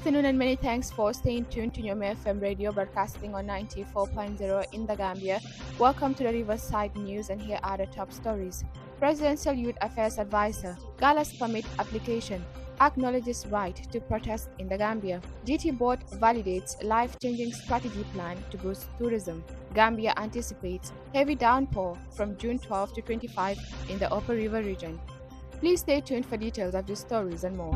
afternoon and many thanks for staying tuned to Nyome FM radio broadcasting on 94.0 in the Gambia. Welcome to the Riverside News and here are the top stories. Presidential Youth Affairs Advisor, GALA's permit application, acknowledges right to protest in the Gambia. GT Board validates life-changing strategy plan to boost tourism. Gambia anticipates heavy downpour from June 12 to 25 in the Upper River region. Please stay tuned for details of these stories and more.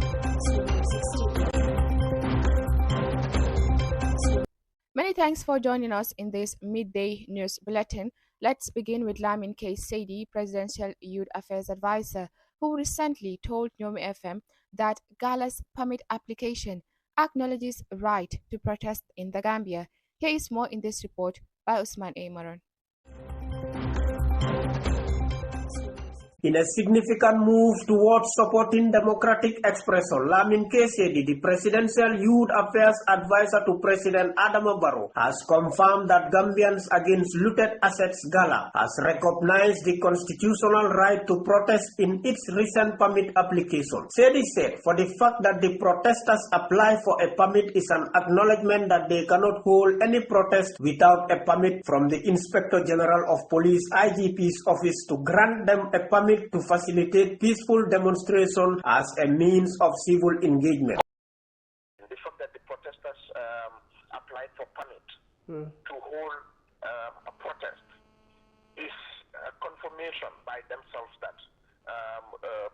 Many thanks for joining us in this midday news bulletin. Let's begin with Lamin K. Sadie, Presidential Youth Affairs Advisor, who recently told Nyome FM that GALA's permit application acknowledges right to protest in the Gambia. Here is more in this report by Usman A. Maron. In a significant move towards supporting democratic expression, Lamin Kesedi, the Presidential Youth Affairs Advisor to President Adama Barrow, has confirmed that Gambians Against Looted Assets GALA has recognized the constitutional right to protest in its recent permit application. Sedi said, for the fact that the protesters apply for a permit is an acknowledgement that they cannot hold any protest without a permit from the Inspector General of Police IGP's office to grant them a permit to facilitate peaceful demonstration as a means of civil engagement. The fact that the protesters applied for permit to hold a protest is a confirmation by themselves that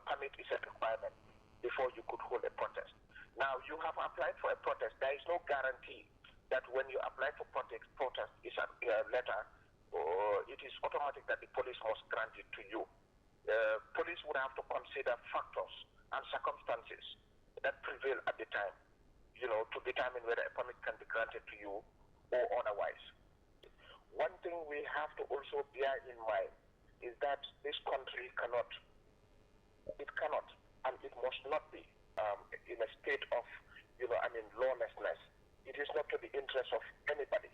permit is a requirement before you could hold a protest. Now, you have applied for a protest. There is no guarantee that when you apply for protest is a letter, or it is automatic that the police must grant it to you. Police would have to consider factors and circumstances that prevail at the time, to determine whether a permit can be granted to you or otherwise. One thing we have to also bear in mind is that this country cannot and it must not be in a state of, lawlessness. It is not to the interest of anybody.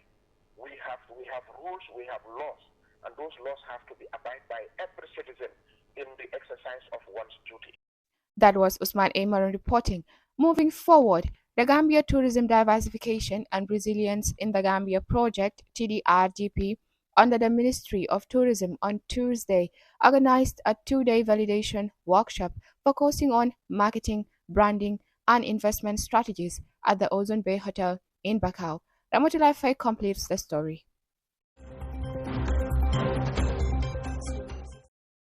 We have rules, we have laws, and those laws have to be abided by every citizen in the exercise of one's duty. That was Usman A. Maron reporting. Moving forward, the Gambia Tourism Diversification and Resilience in the Gambia Project, TDRGP, under the Ministry of Tourism on Tuesday, organized a 2-day validation workshop focusing on marketing, branding, and investment strategies at the Ozone Bay Hotel in Bakau. Ramotulai Faye completes the story.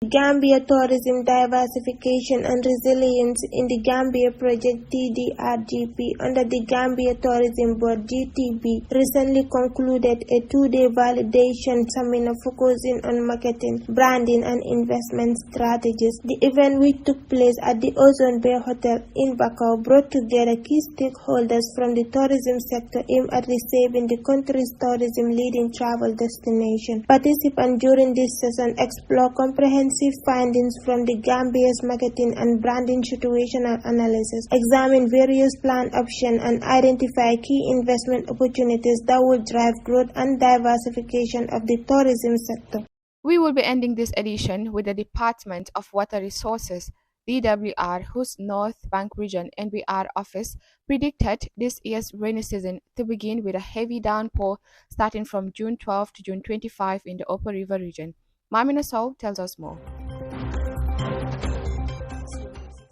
Gambia Tourism Diversification and Resilience in the Gambia Project TDRGP under the Gambia Tourism Board GTB recently concluded a 2-day validation seminar focusing on marketing, branding and investment strategies. The event, which took place at the Ozone Bay Hotel in Bakau, brought together key stakeholders from the tourism sector aimed at reshaping the country's tourism leading travel destination. Participants during this session explore comprehensive findings from the Gambia's marketing and branding situational analysis, examine various planned options, and identify key investment opportunities that will drive growth and diversification of the tourism sector. We will be ending this edition with the Department of Water Resources, DWR, whose North Bank Region NBR office predicted this year's rainy season to begin with a heavy downpour starting from June 12 to June 25 in the Upper River region. Mamina Sow tells us more.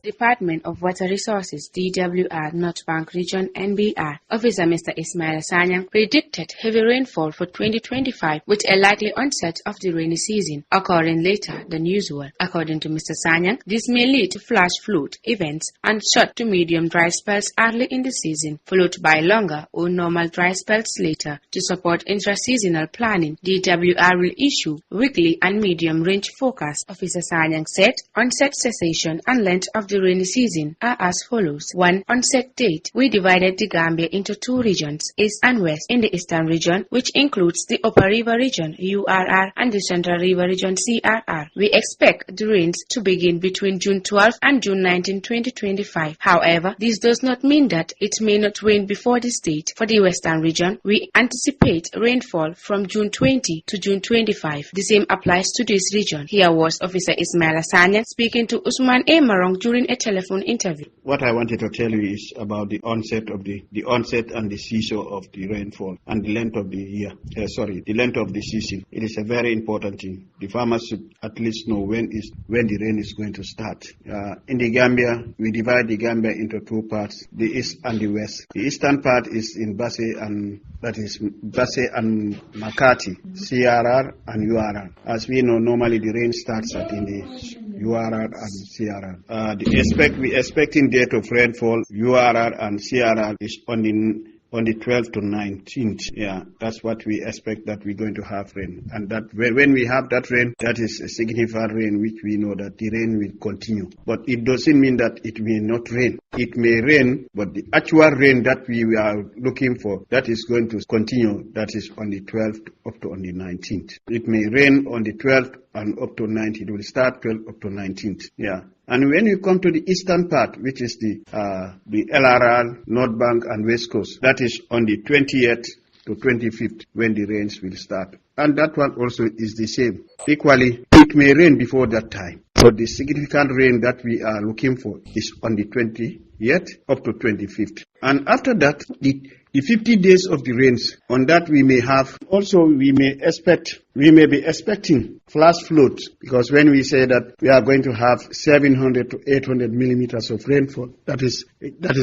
Department of Water Resources DWR North Bank Region NBR Officer Mr. Ismail Sanyang predicted heavy rainfall for 2025 with a likely onset of the rainy season occurring later than usual. According to Mr. Sanyang, this may lead to flash flood events and short to medium dry spells early in the season, followed by longer or normal dry spells later. To support intra-seasonal planning, DWR will issue weekly and medium range forecasts. Officer Sanyang said onset, cessation and length of the rainy season are as follows. 1. Onset date. We divided the Gambia into 2 regions, East and West. In the Eastern region, which includes the Upper River region, URR, and the Central River region, CRR, we expect the rains to begin between June 12 and June 19, 2025. However, this does not mean that it may not rain before this date. For the Western region, we anticipate rainfall from June 20 to June 25. The same applies to this region. Here was Officer Ismail Asanya speaking to Usman A. Marong during during a telephone interview. What I wanted to tell you is about the onset and the season of the rainfall and the length of the year. The length of the season. It is a very important thing. The farmers should at least know when the rain is going to start. In the Gambia, we divide the Gambia into two parts: the east and the west. The eastern part is in Basse and Makati, CRR and URR. As we know, normally the rain starts in the URR and CRR. We expecting date of rainfall URR and CRR is on the 12th to 19th. Yeah, that's what we expect, that we're going to have rain. And that when we have that rain, that is a significant rain, which we know that the rain will continue. But it doesn't mean that it may not rain. It may rain, but the actual rain that we are looking for, that is going to continue. That is on the 12th up to on the 19th. It may rain on the 12th and up to 19th. It will start 12th up to 19th. Yeah. And when you come to the eastern part, which is the LRR, North Bank and West Coast, that is on the 20th to 25th when the rains will start. And that one also is the same. Equally, it may rain before that time. So the significant rain that we are looking for is on the 20th up to 25th. And after that, the 50 days of the rains, on that we may have, also we may be expecting flash floods, because when we say that we are going to have 700 to 800 millimeters of rainfall, that is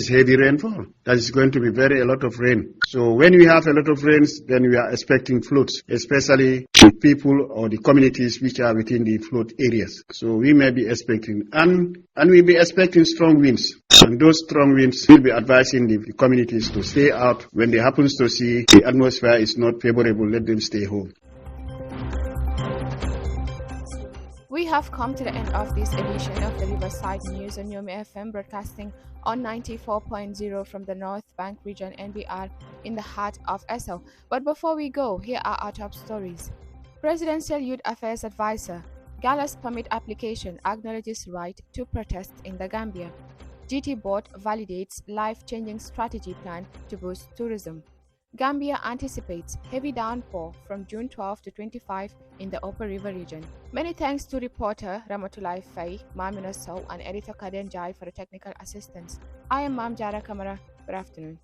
heavy rainfall. That is going to be a lot of rain. So when we have a lot of rains, then we are expecting floods, especially the people or the communities which are within the flood areas. So we may be expecting, and we'll be expecting strong winds. And those strong winds will be advising the communities to stay out. When they happen to see the atmosphere is not favorable, let them stay home. We have come to the end of this edition of the Riverside News on Yomi FM, broadcasting on 94.0 from the North Bank region NBR in the heart of Essel. But before we go, here are our top stories. Presidential Youth Affairs Advisor: GALA's permit application acknowledges right to protest in the Gambia. GT Board validates life-changing strategy plan to boost tourism. Gambia anticipates heavy downpour from June 12 to 25 in the Upper River region. Many thanks to reporter Ramatulai Faye, Mamina Sow, and editor Kaden Jai for the technical assistance. I am Mam Jara Kamara. Good afternoon.